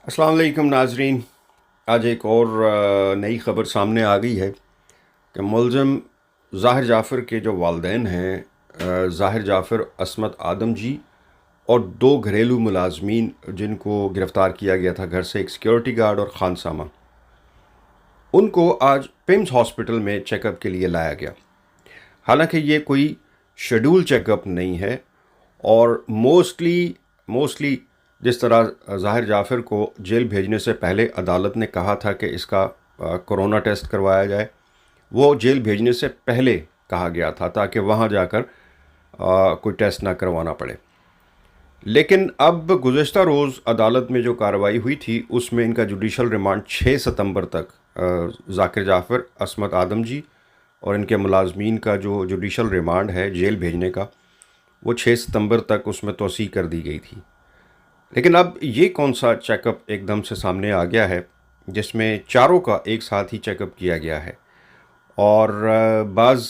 अस्सलाम वालेकुम नाजरीन। आज एक और नई ख़बर सामने आ गई है कि मुलज़िम ज़ाहिर जाफ़र के जो वालिदैन हैं, ज़ाहिर जाफ़र, असमत आदम जी और दो घरेलू मुलाजमीन जिनको गिरफ़्तार किया गया था घर से, एक सिक्योरिटी गार्ड और खानसामा, उनको आज पिम्स हॉस्पिटल में चेकअप के लिए लाया गया। हालांकि ये कोई शेड्यूल चेकअप नहीं है और मोस्टली जिस तरह ज़ाहिर जाफ़र को जेल भेजने से पहले अदालत ने कहा था कि इसका कोरोना टेस्ट करवाया जाए, वो जेल भेजने से पहले कहा गया था ताकि वहाँ जाकर कोई टेस्ट ना करवाना पड़े। लेकिन अब गुज़श्ता रोज़ अदालत में जो कार्रवाई हुई थी उसमें इनका जुडिशल रिमांड 6 सितंबर तक ज़ाकिर जाफ़र, असमत आदम जी और इनके मुलाजमीन का जो जुडिशल रिमांड है जेल भेजने का, वो 6 सितंबर तक उसमें तोसी कर दी गई थी। लेकिन अब ये कौन सा चेकअप एकदम से सामने आ गया है जिसमें चारों का एक साथ ही चेकअप किया गया है। और बाज़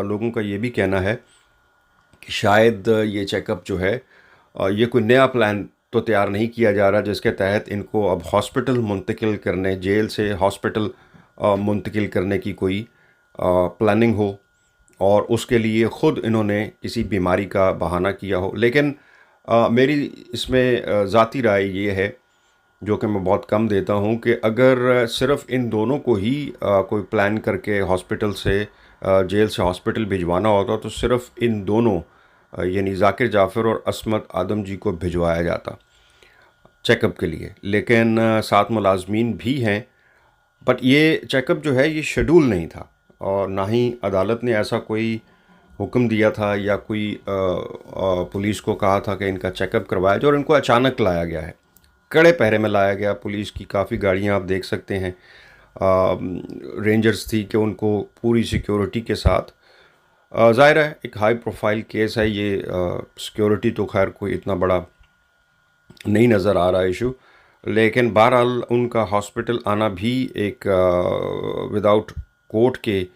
लोगों का ये भी कहना है कि शायद ये चेकअप जो है, ये कोई नया प्लान तो तैयार नहीं किया जा रहा जिसके तहत इनको अब हॉस्पिटल मुंतकिल करने, जेल से हॉस्पिटल मुंतकिल करने की कोई प्लानिंग हो और उसके लिए ख़ुद इन्होंने किसी बीमारी का बहाना किया हो। लेकिन मेरी इसमें ज़ाती राय ये है, जो कि मैं बहुत कम देता हूँ, कि अगर सिर्फ़ इन दोनों को ही कोई प्लान करके हॉस्पिटल से जेल से हॉस्पिटल भिजवाना होता तो सिर्फ़ इन दोनों यानी ज़ाकिर जाफ़र और असमत आदम जी को भिजवाया जाता चेकअप के लिए। लेकिन 7 मुलाजमीन भी हैं, बट ये चेकअप जो है ये शेड्यूल नहीं था और ना ही अदालत ने ऐसा कोई हुक्म दिया था या कोई पुलिस को कहा था कि इनका चेकअप करवाया जाए, और इनको अचानक लाया गया है, कड़े पहरे में लाया गया। पुलिस की काफ़ी गाड़ियां आप देख सकते हैं, रेंजर्स थी कि उनको पूरी सिक्योरिटी के साथ। ज़ाहिर है एक हाई प्रोफाइल केस है ये, सिक्योरिटी तो खैर कोई इतना बड़ा नहीं नज़र आ रहा इशू, लेकिन बहरहाल उनका हॉस्पिटल आना भी एक विदाउट कोर्ट के,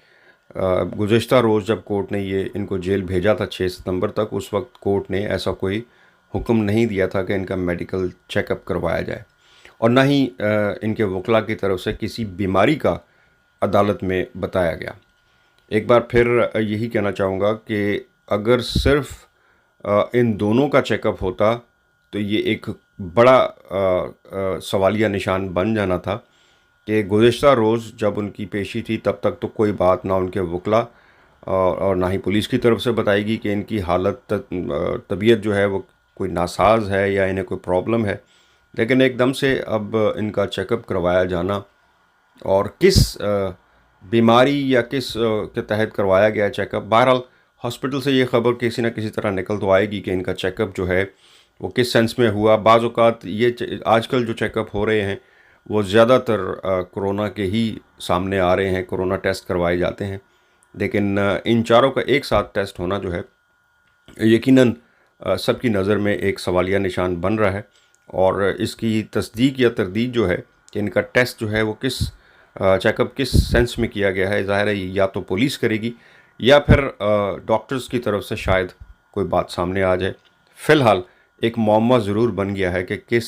गुज़श्ता रोज़ जब कोर्ट ने ये इनको जेल भेजा था 6 सितंबर तक, उस वक्त कोर्ट ने ऐसा कोई हुक्म नहीं दिया था कि इनका मेडिकल चेकअप करवाया जाए, और ना ही इनके वकला की तरफ से किसी बीमारी का अदालत में बताया गया। एक बार फिर यही कहना चाहूँगा कि अगर सिर्फ इन दोनों का चेकअप होता तो ये एक बड़ा सवालिया निशान बन जाना था कि गुज़श्ता रोज़ जब उनकी पेशी थी तब तक तो कोई बात ना उनके वकला और ना ही पुलिस की तरफ से बताएगी कि इनकी हालत तबीयत जो है वो कोई नासाज है या इन्हें कोई प्रॉब्लम है। लेकिन एकदम से अब इनका चेकअप करवाया जाना, और किस बीमारी या किस के तहत करवाया गया चेकअप, बहरहाल हॉस्पिटल से ये ख़बर किसी न किसी तरह निकल तो आएगी कि इनका चेकअप जो है वो किस सेंस में हुआ। बाज़ औक़ात ये आजकल जो चेकअप हो रहे हैं वो ज़्यादातर कोरोना के ही सामने आ रहे हैं, कोरोना टेस्ट करवाए जाते हैं। लेकिन इन चारों का एक साथ टेस्ट होना जो है यकीनन सबकी नज़र में एक सवालिया निशान बन रहा है, और इसकी तस्दीक या तरदीद जो है कि इनका टेस्ट जो है वो किस चेकअप किस सेंस में किया गया है, ज़ाहिर है या तो पुलिस करेगी या फिर डॉक्टर्स की तरफ से शायद कोई बात सामने आ जाए। फ़िलहाल एक मौमा ज़रूर बन गया है कि किस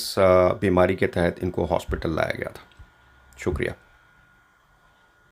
बीमारी के तहत इनको हॉस्पिटल लाया गया था। शुक्रिया।